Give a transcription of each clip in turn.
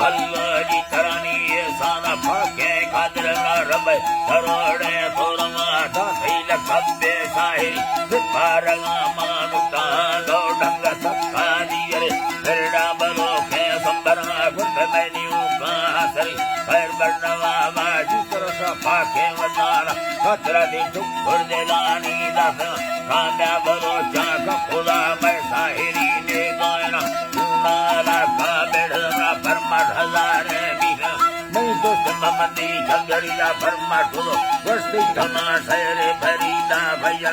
कल्लरी तरनी साना फाके खादर रब तरोड़े तोरमा दाखिल खब्बे साहिरी पारगा मानुता दौड़ंग सक्का दियरे फिरड़ा बलो के संबरा गुंद मैनियों का हसरी खैर बरनवा बाजी सरसा फाके वनाना खतरा दी चुकुर देलानी दस कांदा बलो चाका खुदा मैं साहिरी ने गायना नाला का बेड़ना फरमा हजारे बीघा नहीं तो ममदी झगड़िया फरमा ठुलो वस्ती धमा सैरे भरीदा भैया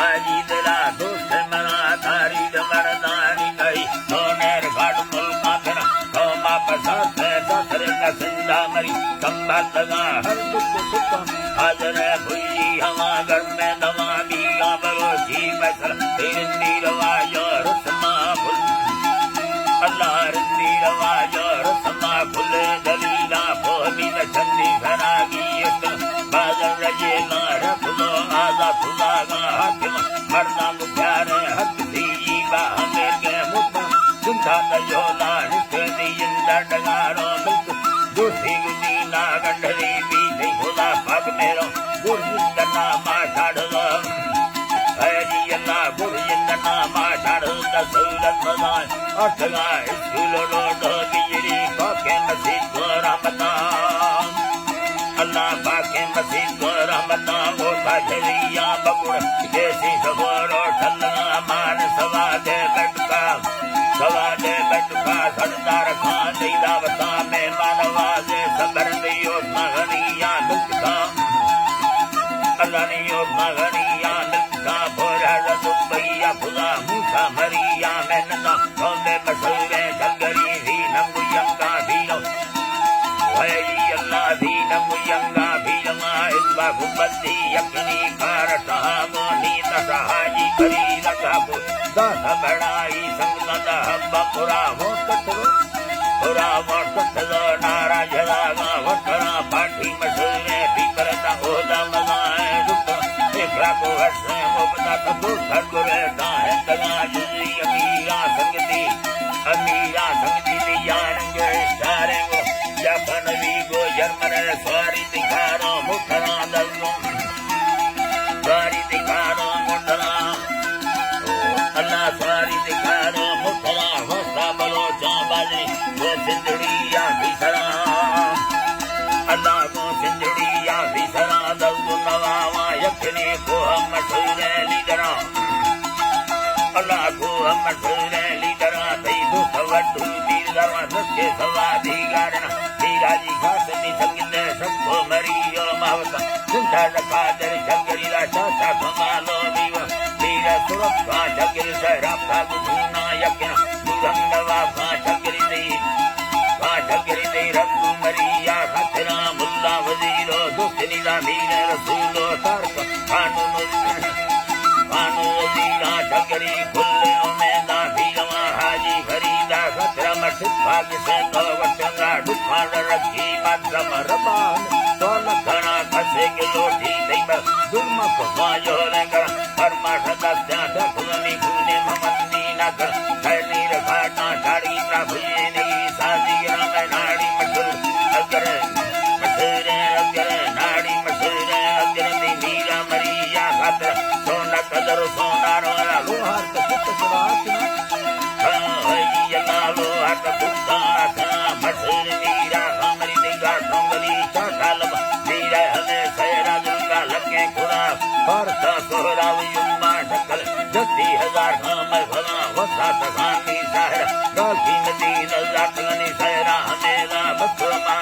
आजी दिला दोस्त मना थारी मरदानी कही सोनेर घाट मुल्का फिरा तो माँ पसात है दसरे का सिंधा मरी संभात लगा हर दुख सुख हाजर भुई हवा घर में दवा भी बरो जी बसर तेरी रवायो रसमा भुल अल्लाह रंदी रवायो रसमा भुल दलीला फोली न चंदी घरागी बादल रजे ना रख दो आजा खुदा का हाकिम मरना मुख्यार हक दी बा हमें के मुख चिंता कयोला निस्ती इंदा डगारो मिल्क दूसरी गुनी ना गंढरी भी थे खुदा पग मेरो गुरजिंदना मा छाड़ दो हरी अल्लाह गुरजिंदना मा छाड़ दो सूरत मदान अठगा स्कूल रोड बिजली के मस्जिद को रहमतान अल्लाह पाके मस्जिद को रहमतान वो बाजरिया बकुड़ जैसी सगोरो ठल्ला मान सवा दे बटका सरदार खान दावता में मानवाजे सबर दियो मगनिया मिलका अल्लाह ने यो मगनिया मिलका बोरा दुबैया खुदा मूसा मरिया मैंने सोने मसूरे चंगरी भी नंगुयंगा भीलो वही अल्लाह भी नंगुयंगा भीलमा इल्वा गुब्बती यकनी कारता मोनी तसहाजी करी लकाबु दास बड़ाई संगता हब्बा पुरा हो कटरो पुरा हो कटरो नारा जलागा वटरा पाठी मसूरे भी करता होदा मनाए दुख देखरा को हसने मुबता कबू खरगुरे दाए तगा जुली अमीरा संगति दिया रंगे सारे को जपन भी गो जर्मन स्वारी दिखारो मुखरा दल्लो स्वारी दिखारो मुंडला अल्लाह स्वारी दिखारो मुखरा होसा बलो चाबाजरी वो सिंधड़िया भीसरा अल्लाह को सिंधड़िया भीसरा दल्दु नवावा यखने को हम मशहूर लीडरा अल्लाह को हम मशहूर लीडरा तई दुख वड्डू तीर दरवा दसके सवादी गारना तीराजी खासनी संगीत सबको मरियो मावता चिंता खादर शंकरी रा चाचा कमालो बीवा मीरा सुरक्षा शंकरी सहरा फागु भूना यज्ञ दुरंगवा फा शंकरी दे रब्बु मरिया खतरा मुल्ला वजीरो दुखनी दा मीर रसूलो तारक खानु वजीरा शंकरी खुल्ले उमेदा भीलवा हाजी फरीदा खतरा मठ भाग से तो वचंगा दुखान रखी मधम रबान सोन घना खसे के लोठी दई दुर्मक वाजो लेकर कर्मा सदा त्या खुनी खुने ममनी न कर खैनी रखाटा छाड़ी प्रभु ने साजी राम नाड़ी मधुर अगर नाड़ी मधुर अगर मीरा मरिया खतर सोना कदर सोना रोला लोहार के चित्त सवातना लोहार का कुत्ता मधुर मीरा हमारी निगाह डोंगली चाकाल मीरा हमें सहरा दुर्गा लगे खुदा परसा सोहरा युम्मा ढकल जत्ती हजार हम भला वसा तखानी सहरा गाकी नदी नजातगनी सहरा हमेरा बखमा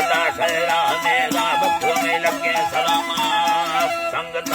अल्लाह सहरा हमेरा बख में लगे सलामा संगत